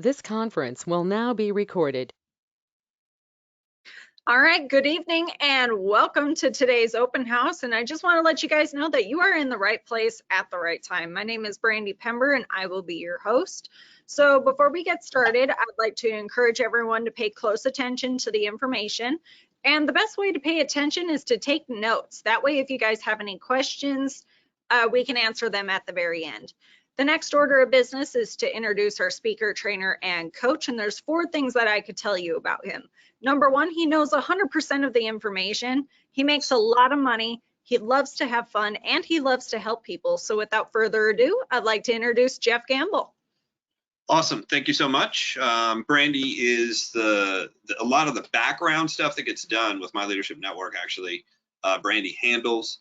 This conference will now be recorded. All right, good evening and welcome to today's open house. And I just want to let you guys know that you are in the right place at the right time. My name is Brandy Pember and I will be your host. So before we get started, I'd like to encourage everyone to pay close attention to the information. And the best way to pay attention is to take notes. That way, if you guys have any questions, we can answer them at the very end. The next order of business is to introduce our speaker, trainer, and coach. And there's 4 things that I could tell you about him. Number one, he knows 100% of the information. He makes a lot of money. He loves to have fun and he loves to help people. So without further ado, I'd like to introduce Jeff Gamble. Awesome. Thank you so much. Brandy is a lot of the background stuff that gets done with My Leadership Network. Actually, Brandy handles.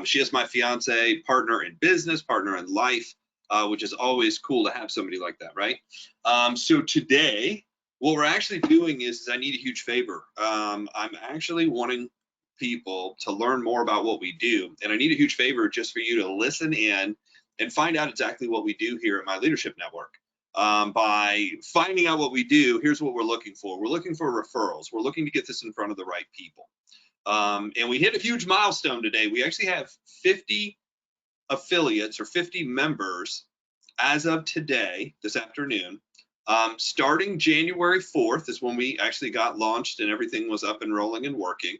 She is my fiance, partner in business, partner in life, which is always cool to have somebody like that, right? So today, what we're actually doing is I need a huge favor. I'm actually wanting people to learn more about what we do, and I need a huge favor just for you to listen in and find out exactly what we do here at My Leadership Network. By finding out what we do, here's what we're looking for. We're looking for referrals. We're looking to get this in front of the right people. And we hit a huge milestone today. We actually have 50 affiliates or 50 members as of today, this afternoon. Starting January 4th is when we actually got launched and everything was up and rolling and working,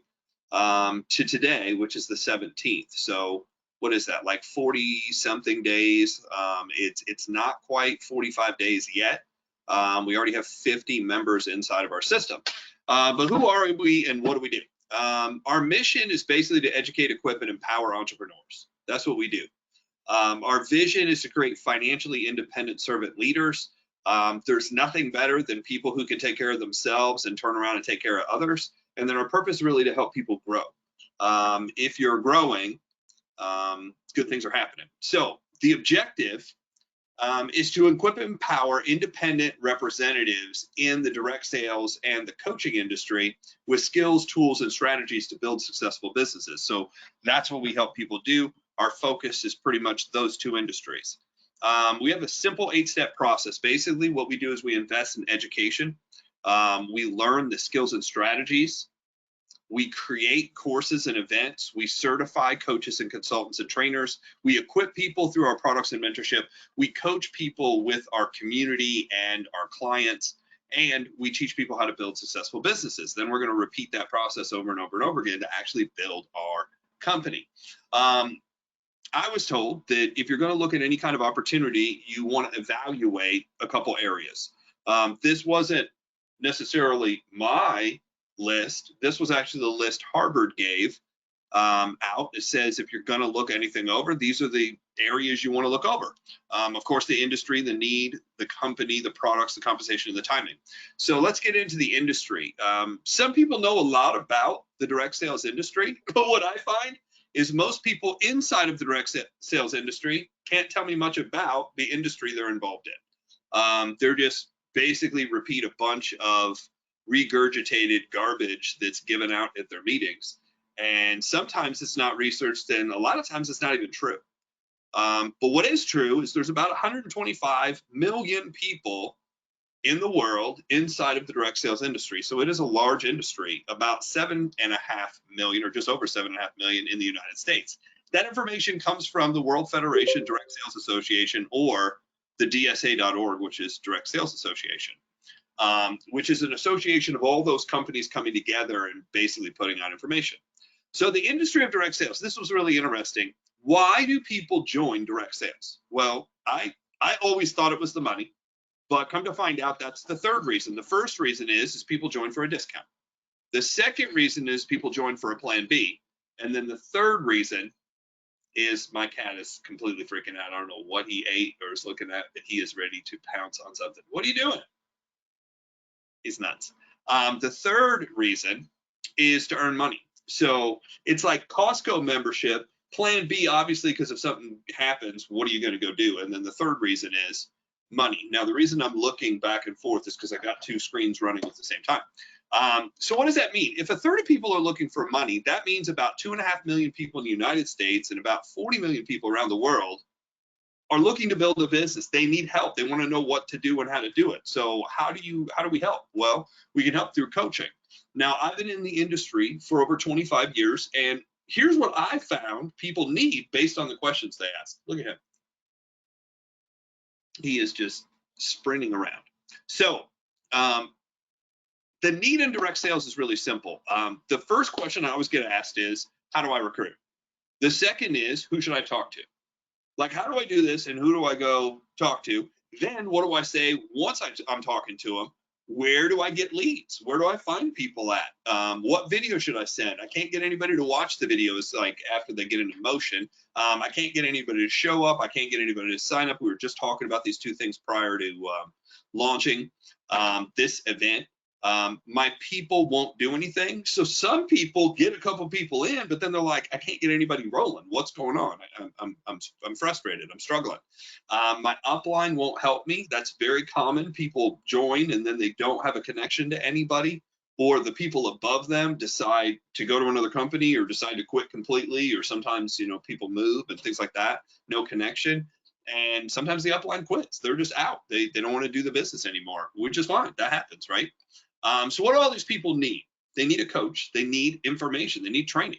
to today, which is the 17th. So what is that, like 40 something days? It's not quite 45 days yet. We already have 50 members inside of our system. But who are we and what do we do? Our mission is basically to educate, equip, and empower entrepreneurs. That's what we do. Our vision is to create financially independent servant leaders. There's nothing better than people who can take care of themselves and turn around and take care of others. And then our purpose is really to help people grow. If you're growing, good things are happening. So the objective is to equip and empower independent representatives in the direct sales and the coaching industry with skills, tools, and strategies to build successful businesses. So that's what we help people do. Our focus is pretty much those 2 industries. We have a simple 8-step process. Basically, what we do is we invest in education. We learn the skills and strategies. We create courses and events. We certify coaches and consultants and trainers. We equip people through our products and mentorship. We coach people with our community and our clients, and we teach people how to build successful businesses. Then we're going to repeat that process over and over and over again to actually build our company. I was told that if you're going to look at any kind of opportunity, you want to evaluate a couple areas. This wasn't necessarily my list. This was actually the list Harvard gave out. It says if you're going to look anything over, these are the areas you want to look over. Of course, the industry, the need, the company, the products, the compensation, and the timing. So let's get into the industry. Some people know a lot about the direct sales industry, but what I find is most people inside of the direct sales industry can't tell me much about the industry they're involved in. They're just basically repeat a bunch of regurgitated garbage that's given out at their meetings. And sometimes it's not researched, and a lot of times it's not even true. But what is true is there's about 125 million people in the world inside of the direct sales industry. So it is a large industry, about 7.5 million or just over 7.5 million in the United States. That information comes from the World Federation Direct Sales Association, or the DSA.org, which is Direct Sales Association, which is an association of all those companies coming together and basically putting out information. So the industry of direct sales, this was really interesting. Why do people join direct sales? Well, I always thought it was the money. But come to find out, that's the third reason. The first reason is people join for a discount. The second reason is people join for a plan B. And then the third reason is my cat is completely freaking out. I don't know what he ate or is looking at, but he is ready to pounce on something. What are you doing? He's nuts. The third reason is to earn money. So it's like Costco membership. Plan B, obviously, because if something happens, what are you going to go do? And then the third reason is money. Now, the reason I'm looking back and forth is because I got 2 screens running at the same time. So what does that mean? If a third of people are looking for money, that means about 2.5 million people in the United States and about 40 million people around the world are looking to build a business. They need help. They want to know what to do and how to do it. So how do we help? Well, we can help through coaching. Now, I've been in the industry for over 25 years, and here's what I found people need based on the questions they ask. Look at him. He is just sprinting around. So the need in direct sales is really simple. The first question I always get asked is, how do I recruit? The second is, who should I talk to? Like, how do I do this and who do I go talk to? Then what do I say once I'm talking to them? Where do I get leads? Where do I find people at? What video should I send? I can't get anybody to watch the videos like after they get into motion. I can't get anybody to show up. I can't get anybody to sign up. We were just talking about these two things prior to launching this event. My people won't do anything. So some people get a couple people in, but then they're like, I can't get anybody rolling. What's going on? I'm frustrated. I'm struggling. My upline won't help me. That's very common. People join and then they don't have a connection to anybody, or the people above them decide to go to another company or decide to quit completely, or sometimes, you know, people move and things like that. No connection. And sometimes the upline quits. They're just out. They don't want to do the business anymore, which is fine. That happens, right? So what do all these people need? They need a coach. They need information. They need training.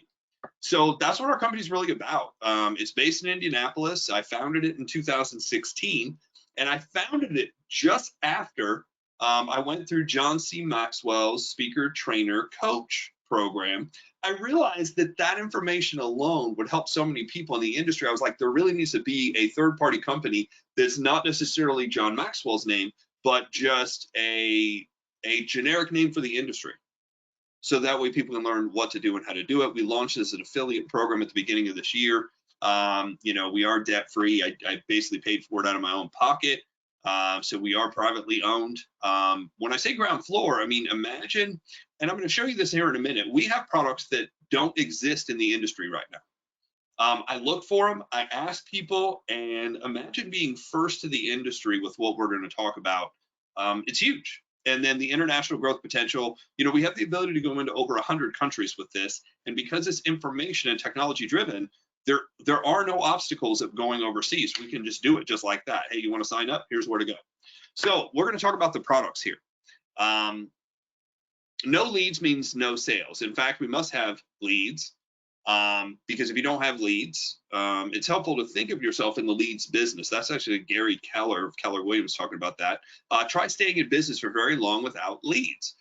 So that's what our company is really about. It's based in Indianapolis. I founded it in 2016, and I founded it just after I went through John C. Maxwell's speaker, trainer, coach program. I realized that that information alone would help so many people in the industry. I was like, there really needs to be a third-party company that's not necessarily John Maxwell's name, but just a generic name for the industry. So that way people can learn what to do and how to do it. We launched as an affiliate program at the beginning of this year. You know, we are debt free. I basically paid for it out of my own pocket. So we are privately owned. When I say ground floor, I mean, imagine, and I'm going to show you this here in a minute. We have products that don't exist in the industry right now. I look for them, I ask people, and imagine being first to the industry with what we're going to talk about. It's huge. And then the international growth potential, you know, we have the ability to go into over 100 countries with this. And because it's information and technology driven, there are no obstacles of going overseas. We can just do it just like that. Hey, you want to sign up? Here's where to go. So we're going to talk about the products here. No leads means no sales. In fact, we must have leads. Because if you don't have leads, it's helpful to think of yourself in the leads business. That's actually Gary Keller of Keller Williams talking about that. Try staying in business for very long without leads.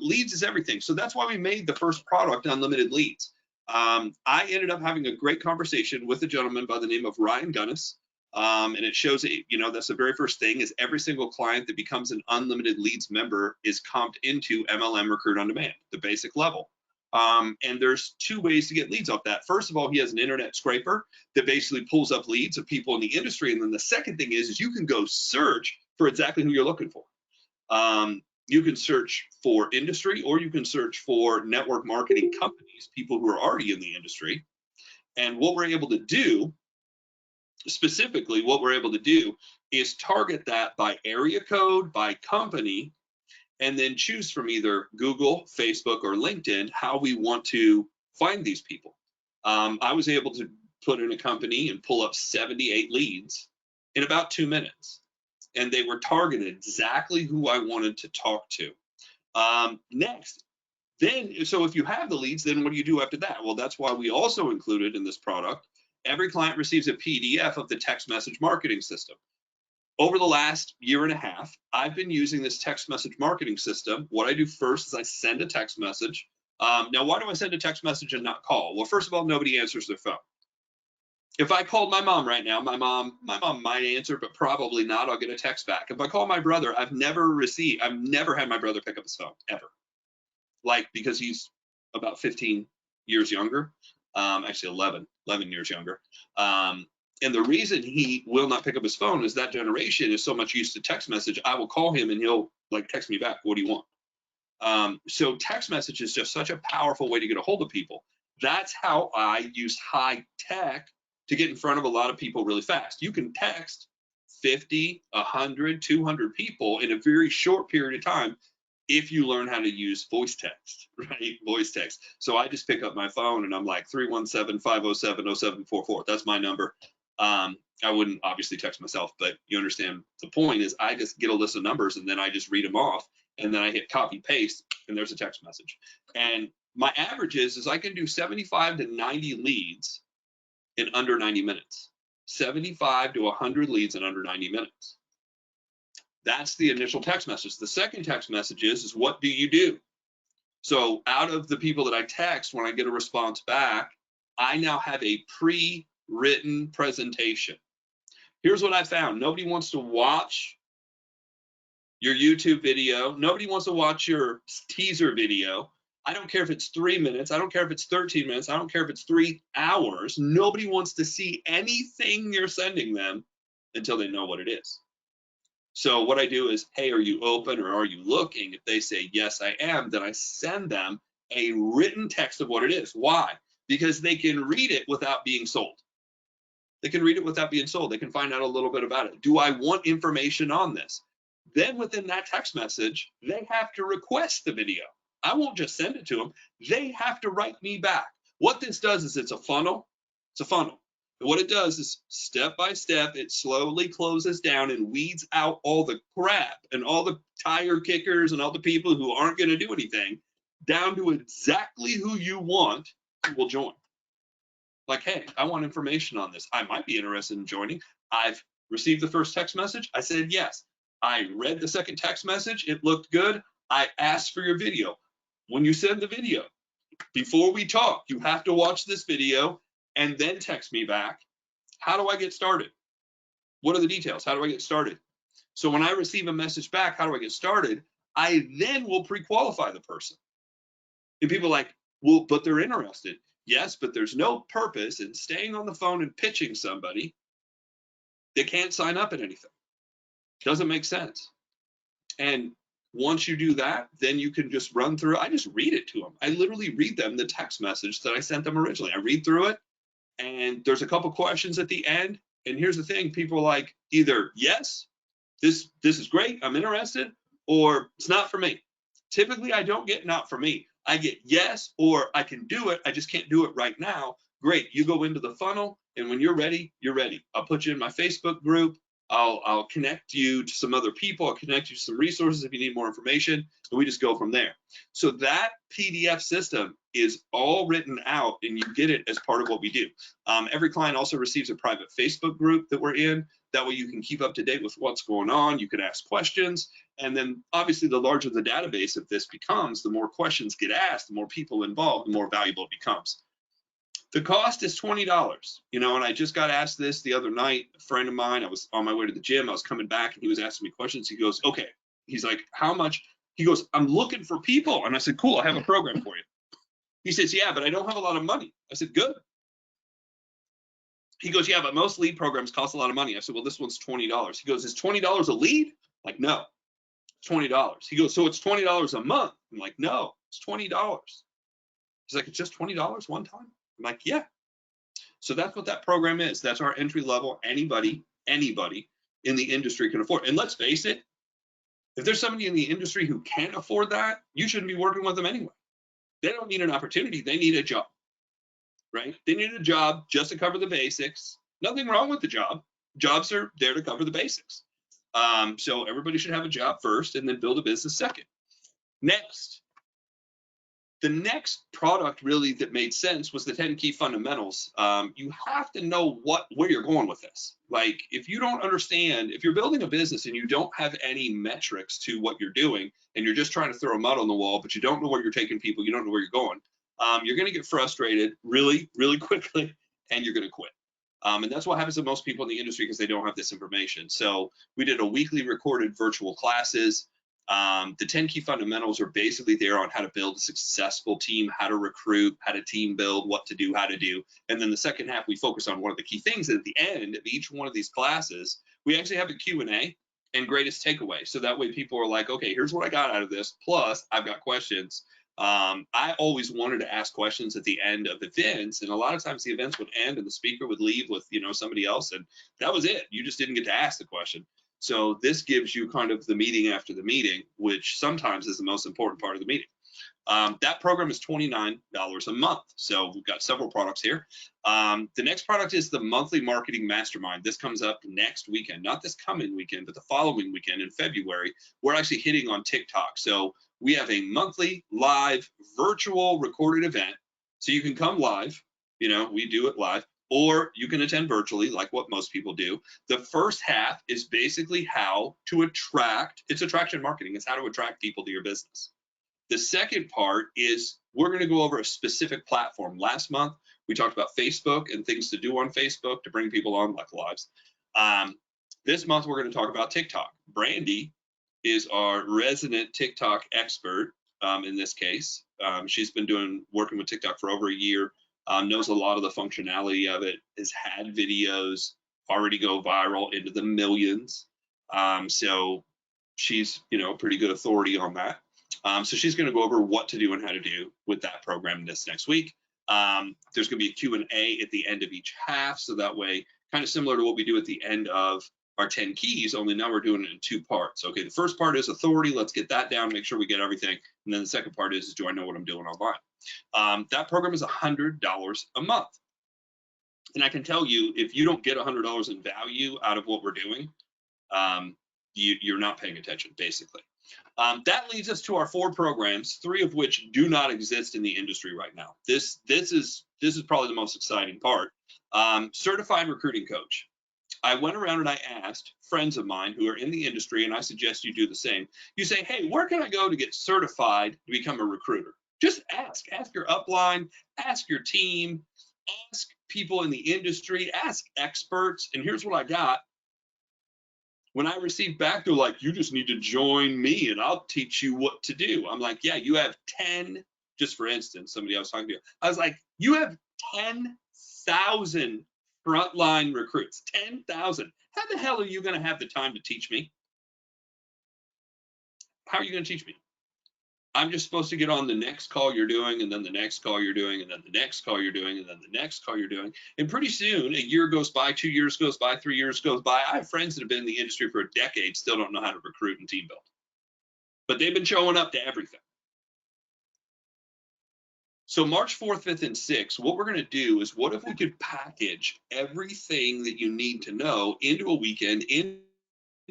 Leads is everything. So that's why we made the first product, Unlimited Leads. I ended up having a great conversation with a gentleman by the name of Ryan Gunnis. And it shows that, you know, that's the very first thing is every single client that becomes an Unlimited Leads member is comped into MLM Recruit on Demand, the basic level. And there's two ways to get leads off that. First of all, he has an internet scraper that basically pulls up leads of people in the industry. And then the second thing is you can go search for exactly who you're looking for. You can search for industry, or you can search for network marketing companies, people who are already in the industry. And what we're able to do, specifically what we're able to do, is target that by area code, by company, and then choose from either Google, Facebook, or LinkedIn how we want to find these people. I was able to put in a company and pull up 78 leads in about 2 minutes. And they were targeted exactly who I wanted to talk to. Next, then, so if you have the leads, then what do you do after that? Well, that's why we also included in this product, every client receives a PDF of the text message marketing system. Over the last year and a half, I've been using this text message marketing system. What I do first is I send a text message. Now, why do I send a text message and not call? Well, first of all, nobody answers their phone. If I called my mom right now, my mom might answer, but probably not. I'll get a text back. If I call my brother, I've never had my brother pick up his phone, ever. Like, because he's about 15 years younger, actually 11 years younger. And the reason he will not pick up his phone is that generation is so much used to text message. I will call him and he'll like text me back. What do you want? So text message is just such a powerful way to get a hold of people. That's how I use high tech to get in front of a lot of people really fast. You can text 50, 100, 200 people in a very short period of time if you learn how to use voice text, right? Voice text. So I just pick up my phone and I'm like 317-507-0744. That's my number. I wouldn't obviously text myself, but you understand the point is I just get a list of numbers and then I just read them off and then I hit copy paste and there's a text message. And my average is I can do 75 to 90 leads in under 90 minutes. 75 to 100 leads in under 90 minutes. That's the initial text message. The second text message is what do you do? So out of the people that I text, when I get a response back, I now have a pre-written presentation. Here's what I found. Nobody wants to watch your YouTube video. Nobody wants to watch your teaser video. I don't care if it's 3 minutes. I don't care if it's 13 minutes. I don't care if it's 3 hours. Nobody wants to see anything you're sending them until they know what it is. So what I do is, hey, are you open or are you looking? If they say, yes, I am, then I send them a written text of what it is. Why? Because they can read it without being sold. They can read it without being sold. They can find out a little bit about it. Do I want information on this? Then within that text message, they have to request the video. I won't just send it to them. They have to write me back. What this does is it's a funnel. It's a funnel. And what it does is step by step, it slowly closes down and weeds out all the crap and all the tire kickers and all the people who aren't going to do anything down to exactly who you want who will join. Like, hey, I want information on this. I might be interested in joining. I've received the first text message. I said yes. I read the second text message. It looked good. I asked for your video. When you send the video, before we talk, you have to watch this video and then text me back. How do I get started? What are the details? How do I get started? So when I receive a message back, how do I get started? I then will pre-qualify the person. And people are like, well, but they're interested. Yes, but there's no purpose in staying on the phone and pitching somebody. They can't sign up at anything. Doesn't make sense. And once you do that, then you can just run through. I just read it to them. I literally read them the text message that I sent them originally. I read through it, and there's a couple questions at the end. And here's the thing: people are like, either yes, this is great, I'm interested, or it's not for me. Typically, I don't get not for me. I get yes, or I can do it. I just can't do it right now. Great, you go into the funnel, and when you're ready, you're ready. I'll put you in my Facebook group. I'll connect you to some other people. I'll connect you to some resources if you need more information, and we just go from there. So that PDF system is all written out, and you get it as part of what we do. Every client also receives a private Facebook group that we're in. That way you can keep up to date with what's going on. You can ask questions, and then obviously the larger the database of this becomes, the more questions get asked, the more people involved, the more valuable it becomes. The cost is $20, and I just got asked this the other night. A friend of mine, I was on my way to the gym, I was coming back, and he was asking me questions. He goes, okay, he's like, how much? He goes, I'm looking for people. And I said, cool, I have a program for you. He says, yeah, but I don't have a lot of money. I said, good. He goes, yeah, but most lead programs cost a lot of money. I said, well, this one's $20. He goes, is $20 a lead? I'm like, no, it's $20. He goes, so it's $20 a month? I'm like, no, it's $20. He's like, it's just $20 one time? I'm like, yeah. So that's what that program is. That's our entry level. Anybody in the industry can afford. And let's face it, if there's somebody in the industry who can't afford that, you shouldn't be working with them anyway. They don't need an opportunity. They need a job, right? They need a job just to cover the basics. Nothing wrong with the job. Jobs are there to cover the basics. So everybody should have a job first and then build a business second. Next. The next product really that made sense was the 10 key fundamentals. You have to know where you're going with this. Like, if you don't understand, if you're building a business and you don't have any metrics to what you're doing, and you're just trying to throw a mud on the wall, but you don't know where you're taking people, you don't know where you're going, you're going to get frustrated really, really quickly, and you're going to quit. And that's what happens to most people in the industry because they don't have this information. So we did a weekly recorded virtual classes. The 10 key fundamentals are basically there on how to build a successful team, how to recruit, how to team build, what to do, how to do. And then the second half, we focus on one of the key things. And at the end of each one of these classes, we actually have a Q&A and greatest takeaway. So that way people are like, okay, here's what I got out of this. Plus, I've got questions. I always wanted to ask questions at the end of events. And a lot of times the events would end and the speaker would leave with, somebody else. And that was it. You just didn't get to ask the question. So this gives you kind of the meeting after the meeting, which sometimes is the most important part of the meeting. That program is $29 a month. So we've got several products here. The next product is the monthly marketing mastermind. This comes up next weekend, not this coming weekend, but the following weekend in February. We're actually hitting on TikTok. So we have a monthly live virtual recorded event. So you can come live, we do it live, or you can attend virtually like what most people do. The first half is basically how to attract, it's attraction marketing. It's how to attract people to your business. The second part is we're going to go over a specific platform. Last month, we talked about Facebook and things to do on Facebook to bring people on like lives. This month, we're going to talk about TikTok. Brandy is our resident TikTok expert in this case. She's been working with TikTok for over a year, knows a lot of the functionality of it, has had videos already go viral into the millions. So she's, pretty good authority on that. So she's going to go over what to do and how to do with that program this next week. There's going to be a Q&A at the end of each half. So that way, kind of similar to what we do at the end of our 10 keys, only now we're doing it in 2 parts. Okay, the first part is authority. Let's get that down, make sure we get everything. And then the second part is do I know what I'm doing online? That program is $100 a month. And I can tell you, if you don't get $100 in value out of what we're doing, you're not paying attention, basically. That leads us to our 4 programs, 3 of which do not exist in the industry right now. This is probably the most exciting part. Certified recruiting coach. I went around and I asked friends of mine who are in the industry, and I suggest you do the same. You say, hey, where can I go to get certified to become a recruiter? Just ask your upline, ask your team, ask people in the industry, ask experts. And here's what I got. When I received back, they're like, you just need to join me and I'll teach you what to do. I'm like, yeah, you have 10, just for instance, somebody I was talking to, I was like, you have 10,000 frontline recruits, 10,000. How the hell are you going to have the time to teach me? How are you going to teach me? I'm just supposed to get on the next call you're doing, and then the next call you're doing, and then the next call you're doing, and then the next call you're doing. And pretty soon, a year goes by, 2 years goes by, 3 years goes by. I have friends that have been in the industry for a decade, still don't know how to recruit and team build. But they've been showing up to everything. So March 4th, 5th, and 6th, what we're going to do is what if we could package everything that you need to know into a weekend, into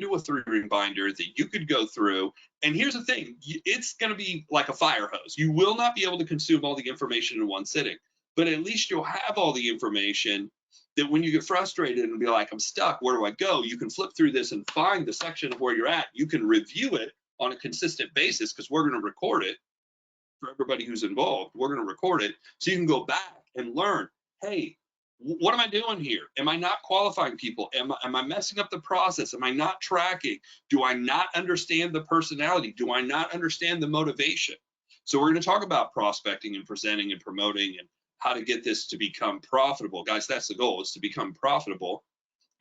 a 3-ring binder that you could go through. And here's the thing, it's going to be like a fire hose. You will not be able to consume all the information in one sitting, but at least you'll have all the information that when you get frustrated and be like, I'm stuck, where do I go? You can flip through this and find the section of where you're at. You can review it on a consistent basis because we're going to record it for everybody who's involved. We're going to record it so you can go back and learn, hey, what am I doing here? Am I not qualifying people? Am I messing up the process? Am I not tracking? Do I not understand the personality? Do I not understand the motivation? So we're going to talk about prospecting and presenting and promoting and how to get this to become profitable. Guys, that's the goal, is to become profitable.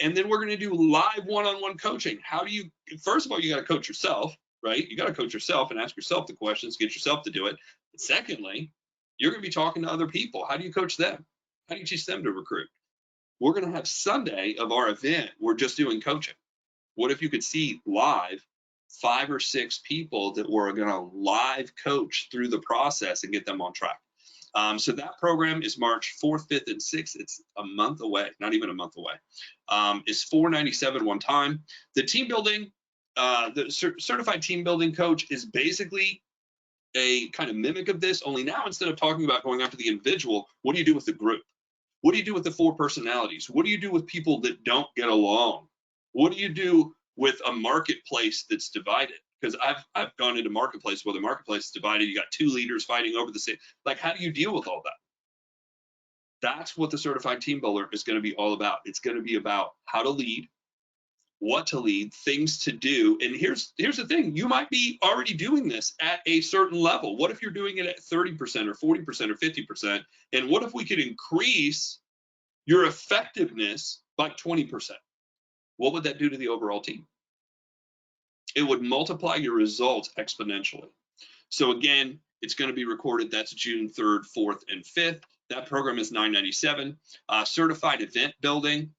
And then we're going to do live one-on-one coaching. How do you, first of all, you got to coach yourself, right? You got to coach yourself and ask yourself the questions, get yourself to do it. But secondly, you're going to be talking to other people. How do you coach them? How do you teach them to recruit? We're going to have Sunday of our event. We're just doing coaching. What if you could see live 5 or 6 people that we're going to live coach through the process and get them on track? So that program is March 4th, 5th, and 6th. It's a month away, not even a month away. It's $497 one time. The team building, the certified team building coach is basically a kind of mimic of this, only now instead of talking about going after the individual, what do you do with the group? What do you do with the 4 personalities? What do you do with people that don't get along? What do you do with a marketplace that's divided? Because I've gone into marketplace where the marketplace is divided. You got 2 leaders fighting over the same. Like, how do you deal with all that? That's what the certified team builder is going to be all about. It's going to be about how to lead, what to lead, things to do. And here's the thing, you might be already doing this at a certain level. What if you're doing it at 30% or 40% or 50%? And what if we could increase your effectiveness by 20%? What would that do to the overall team? It would multiply your results exponentially. So again, it's going to be recorded. That's June 3rd, 4th, and 5th. That program is $997. Certified event building.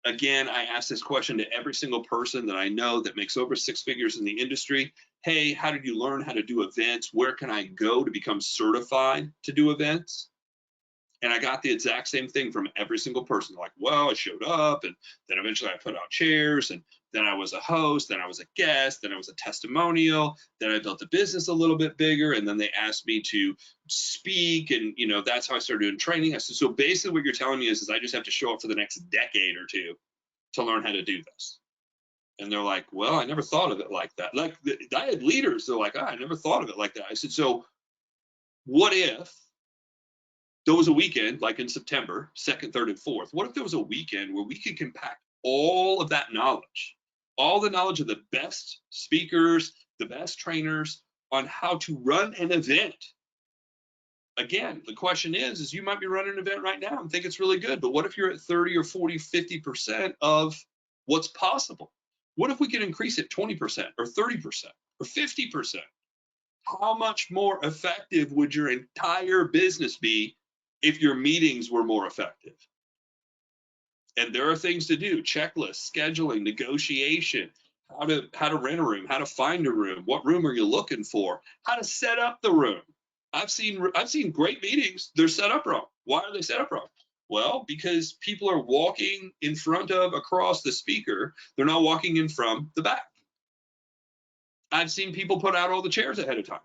Again, I ask this question to every single person that I know that makes over 6 figures in the industry. hey, how did you learn how to do events? Where can I go to become certified to do events? And I got the exact same thing from every single person. Like, well, I showed up, and then eventually I put out chairs, and then I was a host, then I was a guest, then I was a testimonial, then I built the business a little bit bigger, and then they asked me to speak, and that's how I started doing training. I said, so basically what you're telling me is I just have to show up for the next decade or two to learn how to do this. And they're like, well, I never thought of it like that. Like, I had leaders, they're like, I never thought of it like that. I said, so what if there was a weekend, like in September 2nd, 3rd, and 4th, what if there was a weekend where we could compact all of that knowledge, all the knowledge of the best speakers, the best trainers on how to run an event? Again, the question is you might be running an event right now and think it's really good, but what if you're at 30 or 40, 50% of what's possible? What if we could increase it 20% or 30% or 50%? How much more effective would your entire business be if your meetings were more effective? And there are things to do: checklists, scheduling, negotiation, how to rent a room, how to find a room, what room are you looking for, how to set up the room. I've seen great meetings, they're set up wrong. Why are they set up wrong? Well, because people are walking in front of, across the speaker, they're not walking in from the back. I've seen people put out all the chairs ahead of time.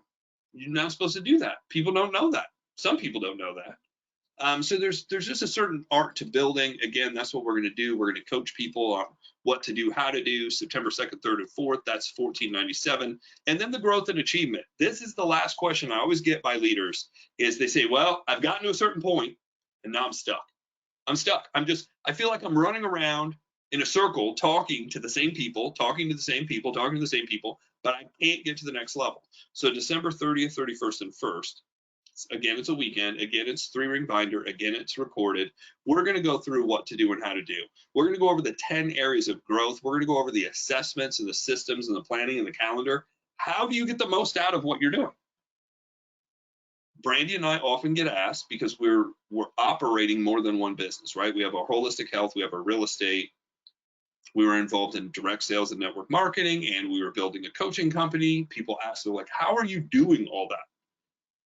You're not supposed to do that. People don't know that. Some people don't know that. So there's just a certain art to building. Again, that's what we're going to do. We're going to coach people on what to do, how to do. September 2nd, 3rd, and 4th, that's $14.97. And then the growth and achievement. This is the last question I always get by leaders is they say, well, I've gotten to a certain point and now I'm stuck. I'm stuck. I feel like I'm running around in a circle talking to the same people, but I can't get to the next level. So December 30th, 31st, and 1st, again, it's a weekend. Again, it's 3-ring binder. Again, it's recorded. We're going to go through what to do and how to do. We're going to go over the 10 areas of growth. We're going to go over the assessments and the systems and the planning and the calendar. How do you get the most out of what you're doing? Brandy and I often get asked because we're operating more than one business, right? We have our holistic health, we have our real estate. We were involved in direct sales and network marketing, and we were building a coaching company. People ask, they're like, how are you doing all that?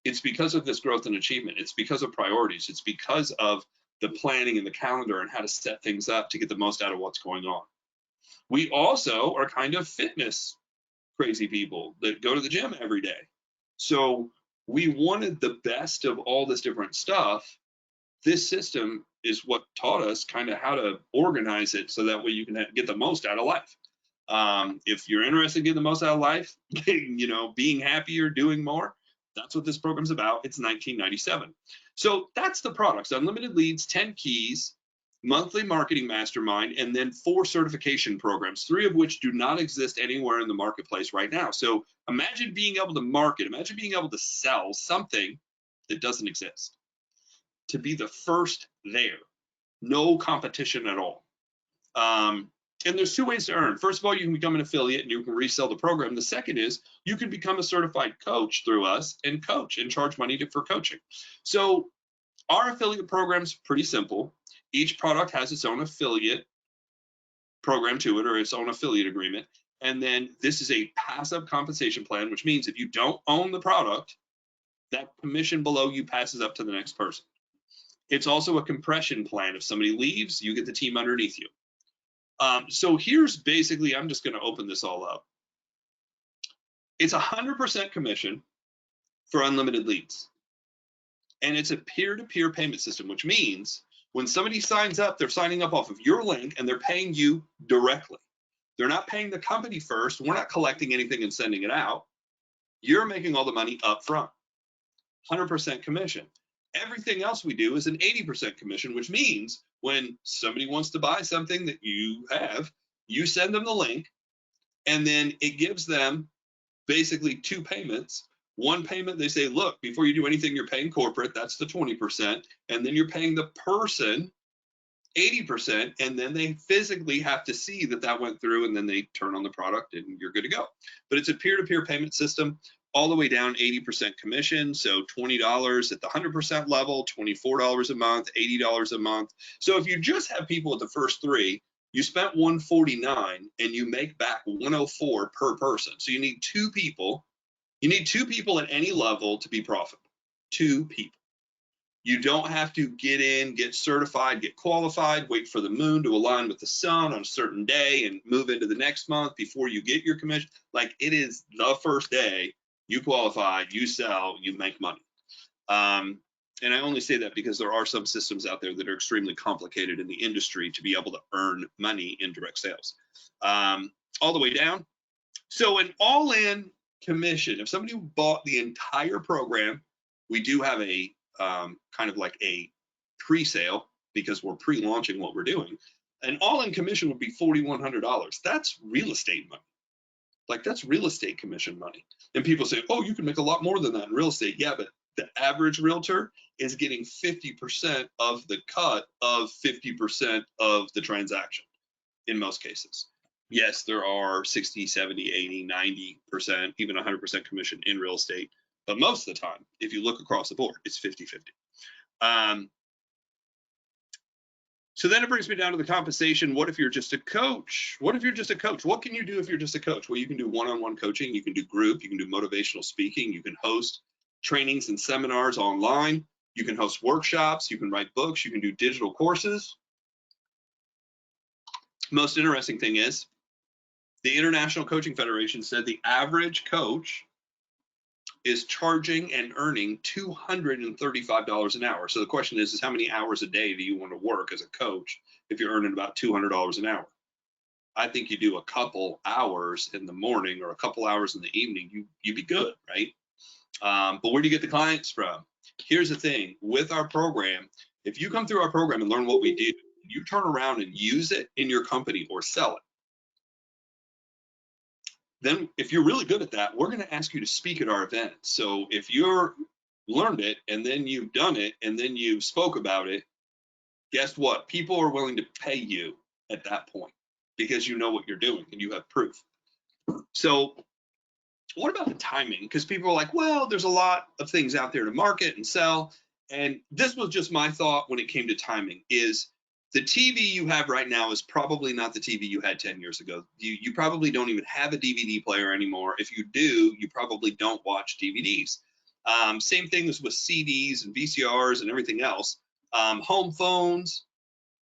It's because of this growth and achievement. It's because of priorities. It's because of the planning and the calendar and how to set things up to get the most out of what's going on. We also are kind of fitness crazy people that go to the gym every day. So we wanted the best of all this different stuff. This system is what taught us kind of how to organize it so that way you can get the most out of life. If you're interested in getting the most out of life, being happier, doing more, that's what this program's about. It's $19.97. So that's the products: unlimited leads, 10 keys, monthly marketing mastermind, and then 4 certification programs, 3 of which do not exist anywhere in the marketplace right now. So imagine being able to market, imagine being able to sell something that doesn't exist. To be the first there, no competition at all. And there's 2 ways to earn. First of all, you can become an affiliate and you can resell the program. The second is you can become a certified coach through us and coach and charge money for coaching. So our affiliate program's pretty simple. Each product has its own affiliate program to it, or its own affiliate agreement. And then this is a passive compensation plan, which means if you don't own the product, that commission below you passes up to the next person. It's also a compression plan. If somebody leaves, you get the team underneath you. So here's basically, I'm just going to open this all up. It's 100% commission for unlimited leads. And it's a peer-to-peer payment system, which means when somebody signs up, they're signing up off of your link and they're paying you directly. They're not paying the company first. We're not collecting anything and sending it out. You're making all the money up front. 100% commission. Everything else we do is an 80% commission, which means when somebody wants to buy something that you have, you send them the link, and then it gives them basically 2 payments. One payment, they say, look, before you do anything, you're paying corporate, that's the 20%, and then you're paying the person 80%, and then they physically have to see that that went through, and then they turn on the product and you're good to go. But it's a peer-to-peer payment system, all the way down 80% commission. So $20 at the 100% level, $24 a month, $80 a month. So if you just have people at the first 3, You spent 149 and you make back 104 per person. So you need two people. You need two people at any level to be profitable. Two people. You don't have to get in, get certified, get qualified, wait for the moon to align with the sun on a certain day and move into the next month before you get your commission. Like, it is the first day you qualify, you sell, you make money. And I only say that because there are some systems out there that are extremely complicated in the industry to be able to earn money in direct sales. All the way down. So an all-in commission, if somebody bought the entire program, we do have a kind of like a pre-sale because we're pre-launching what we're doing. An all-in commission would be $4,100. That's real estate money. Like, that's real estate commission money. And people say, oh, you can make a lot more than that in real estate. Yeah, but the average realtor is getting 50% of the cut of 50% of the transaction in most cases. Yes, there are 60, 70, 80, 90%, even 100% commission in real estate. But most of the time, if you look across the board, it's 50-50. So then it brings me down to the compensation. What if you're just a coach? What if you're just a coach? What can you do if you're just a coach? Well, you can do one-on-one coaching. You can do group. You can do motivational speaking. You can host trainings and seminars online. You can host workshops. You can write books. You can do digital courses. Most interesting thing is the International Coaching Federation said the average coach is charging and earning $235 an hour. So the question is how many hours a day do you want to work as a coach if you're earning about $200 an hour? I think you do a couple hours in the morning or a couple hours in the evening, you'd be good, right? But where do you get the clients from? Here's the thing, with our program, if you come through our program and learn what we do, you turn around and use it in your company or sell it. Then if you're really good at that, we're going to ask you to speak at our event. So if you're learned it and then you've done it and then you spoke about it, guess what? People are willing to pay you at that point because you know what you're doing and you have proof. So what about the timing? Because people are like, well, there's a lot of things out there to market and sell. And this was just my thought when it came to timing is the TV you have right now is probably not the TV you had 10 years ago. You probably don't even have a DVD player anymore. If you do, you probably don't watch DVDs. Same thing as with CDs and VCRs and everything else. Home phones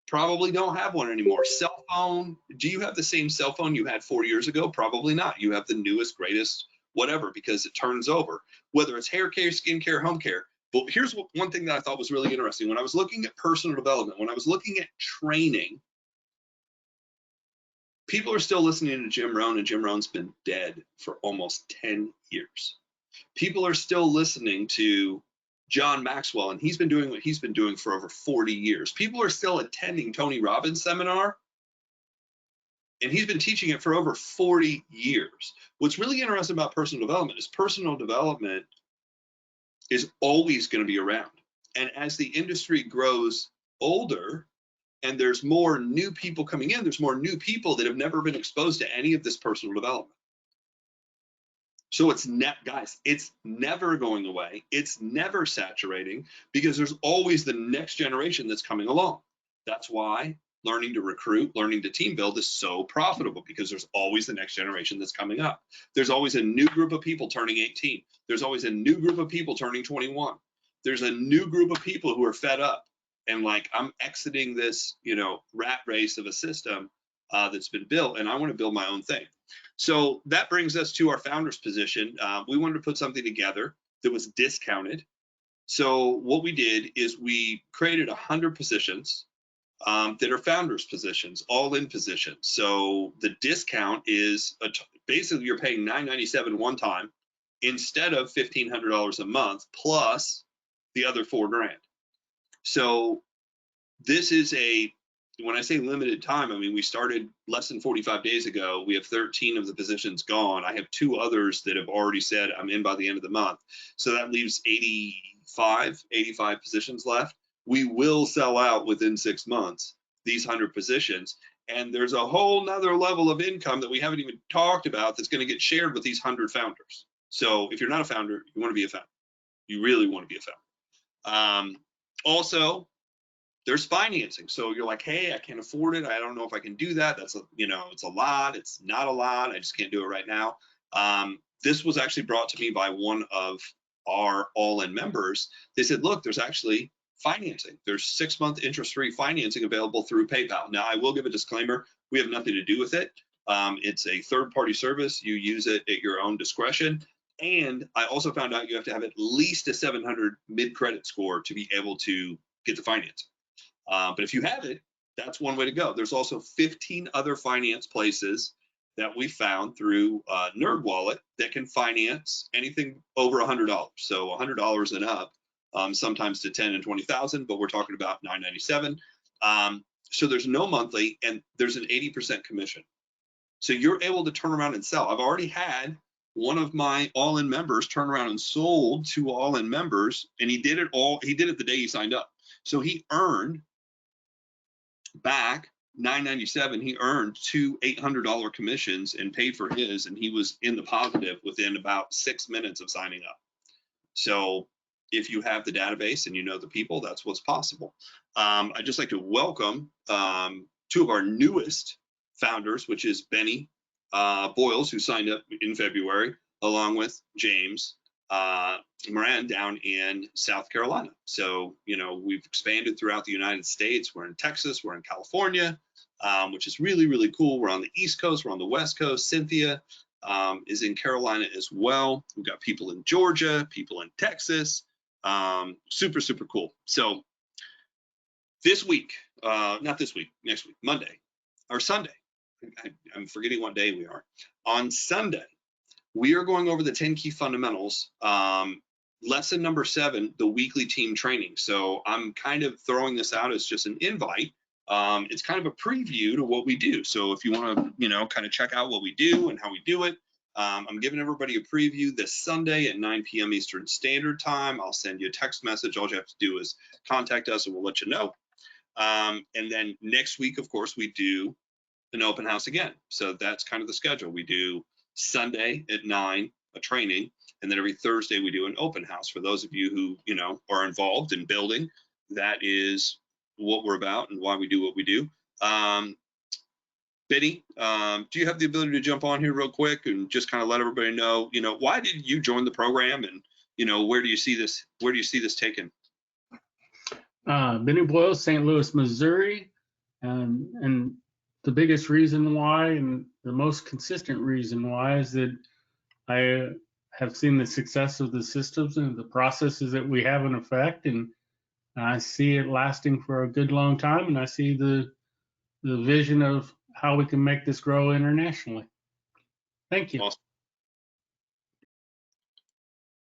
probably don't have one anymore. Cell phone, do you have the same cell phone you had 4 years ago? Probably not. You have the newest, greatest, whatever, because it turns over. Whether it's hair care, skin care, home care. But here's one thing that I thought was really interesting. When I was looking at personal development, when I was looking at training, people are still listening to Jim Rohn, and Jim Rohn's been dead for almost 10 years. People are still listening to John Maxwell, and he's been doing what he's been doing for over 40 years. People are still attending Tony Robbins' seminar, and he's been teaching it for over 40 years. What's really interesting about personal development is always going to be around. And as the industry grows older and there's more new people coming in, there's more new people that have never been exposed to any of this personal development. So it's guys, it's never going away. It's never saturating because there's always the next generation that's coming along. That's why learning to recruit, learning to team build is so profitable because there's always the next generation that's coming up. There's always a new group of people turning 18. There's always a new group of people turning 21. There's a new group of people who are fed up and like, I'm exiting this, rat race of a system that's been built, and I want to build my own thing. So that brings us to our founder's position. We wanted to put something together that was discounted. So what we did is we created 100 positions that are founders positions, all-in positions. So the discount is basically you're paying $997 one time instead of $1,500 a month plus the other $4,000. So this is when I say limited time, I mean we started less than 45 days ago. We have 13 of the positions gone. I have 2 others that have already said I'm in by the end of the month. So that leaves 85 positions left. We will sell out within 6 months, these 100 positions. And there's a whole nother level of income that we haven't even talked about that's going to get shared with these 100 founders. So if you're not a founder, you want to be a founder. You really want to be a founder. Also, there's financing. So you're like, hey, I can't afford it. I don't know if I can do that. That's it's a lot. It's not a lot. I just can't do it right now. This was actually brought to me by one of our all-in members. They said, look, there's actually financing. There's 6-month interest-free financing available through PayPal. Now, I will give a disclaimer. We have nothing to do with it. It's a third-party service. You use it at your own discretion. And I also found out you have to have at least a 700 mid-credit score to be able to get the financing. But if you have it, that's one way to go. There's also 15 other finance places that we found through NerdWallet that can finance anything over $100. So $100 and up, sometimes to 10 and 20,000, but we're talking about $997. So there's no monthly, and there's an 80% commission. So you're able to turn around and sell. I've already had one of my all-in members turn around and sold to all-in members, and he did it the day he signed up. So he earned back $997. He earned 2 $800 commissions and paid for his, and he was in the positive within about 6 minutes of signing up. So if you have the database and you know the people, that's what's possible. I'd just like to welcome 2 of our newest founders, which is Benny Boyles, who signed up in February, along with James Moran down in South Carolina. So, we've expanded throughout the United States. We're in Texas, we're in California, which is really, really cool. We're on the East Coast, we're on the West Coast. Cynthia is in Carolina as well. We've got people in Georgia, people in Texas. Super, super cool. So this week, not this week, next week, Monday or Sunday, I'm forgetting what day we are. On Sunday, we are going over the 10 key fundamentals, lesson number 7, the weekly team training. So I'm kind of throwing this out as just an invite. It's kind of a preview to what we do. So if you want to, kind of check out what we do and how we do it, I'm giving everybody a preview this Sunday at 9 p.m. Eastern Standard Time. I'll send you a text message. All you have to do is contact us and we'll let you know. And then next week, of course, we do an open house again. So that's kind of the schedule. We do Sunday at 9, a training, and then every Thursday we do an open house. For those of you who, are involved in building, that is what we're about and why we do what we do. Benny, do you have the ability to jump on here real quick and just kind of let everybody know, why did you join the program, and, where do you see this taken? Benny Boyles, St. Louis, Missouri. And the biggest reason why, and the most consistent reason why, is that I have seen the success of the systems and the processes that we have in effect, and I see it lasting for a good long time, and I see the vision of how we can make this grow internationally. Thank you.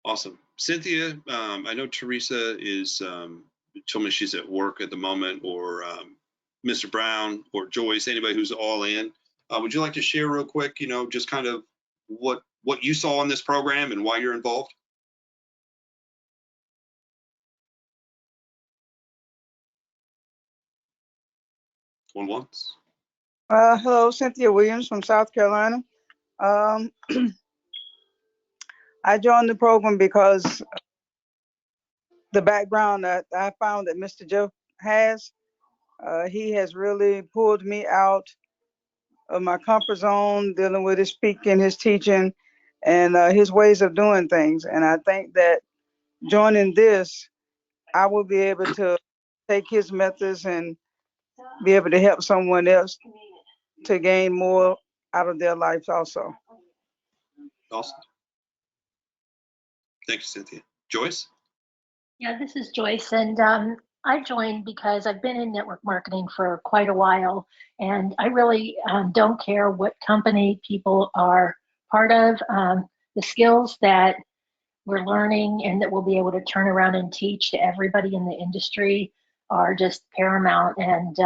Awesome. Cynthia, I know Teresa is told me she's at work at the moment, or Mr. Brown or Joyce, anybody who's all in. Would you like to share real quick, just kind of what you saw in this program and why you're involved? One once. Hello, Cynthia Williams from South Carolina. I joined the program because the background that I found that Mr. Jeff has, he has really pulled me out of my comfort zone, dealing with his speaking, his teaching, and his ways of doing things. And I think that joining this, I will be able to take his methods and be able to help someone else to gain more out of their lives also. Awesome. Thank you, Cynthia. Joyce? Yeah, this is Joyce, and I joined because I've been in network marketing for quite a while, and I really don't care what company people are part of. The skills that we're learning and that we'll be able to turn around and teach to everybody in the industry are just paramount and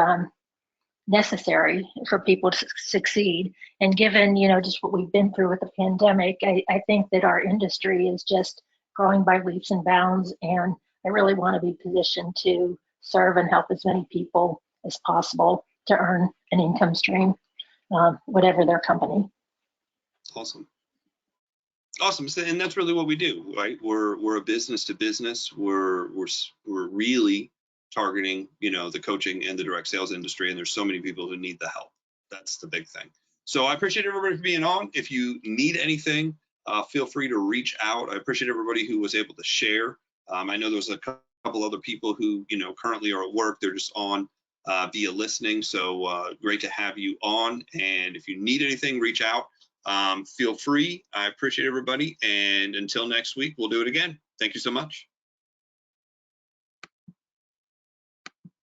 necessary for people to succeed. And given, just what we've been through with the pandemic, I think that our industry is just growing by leaps and bounds, and I really want to be positioned to serve and help as many people as possible to earn an income stream, whatever their company. Awesome. Awesome. And that's really what we do, right? We're a business to business. We're really targeting, you know, the coaching and the direct sales industry. And there's so many people who need the help. That's the big thing. So I appreciate everybody for being on. If you need anything, feel free to reach out. I appreciate everybody who was able to share. I know there was a couple other people who, you know, currently are at work. They're just on via listening. So great to have you on. And if you need anything, reach out. Feel free. I appreciate everybody. And until next week, we'll do it again. Thank you so much.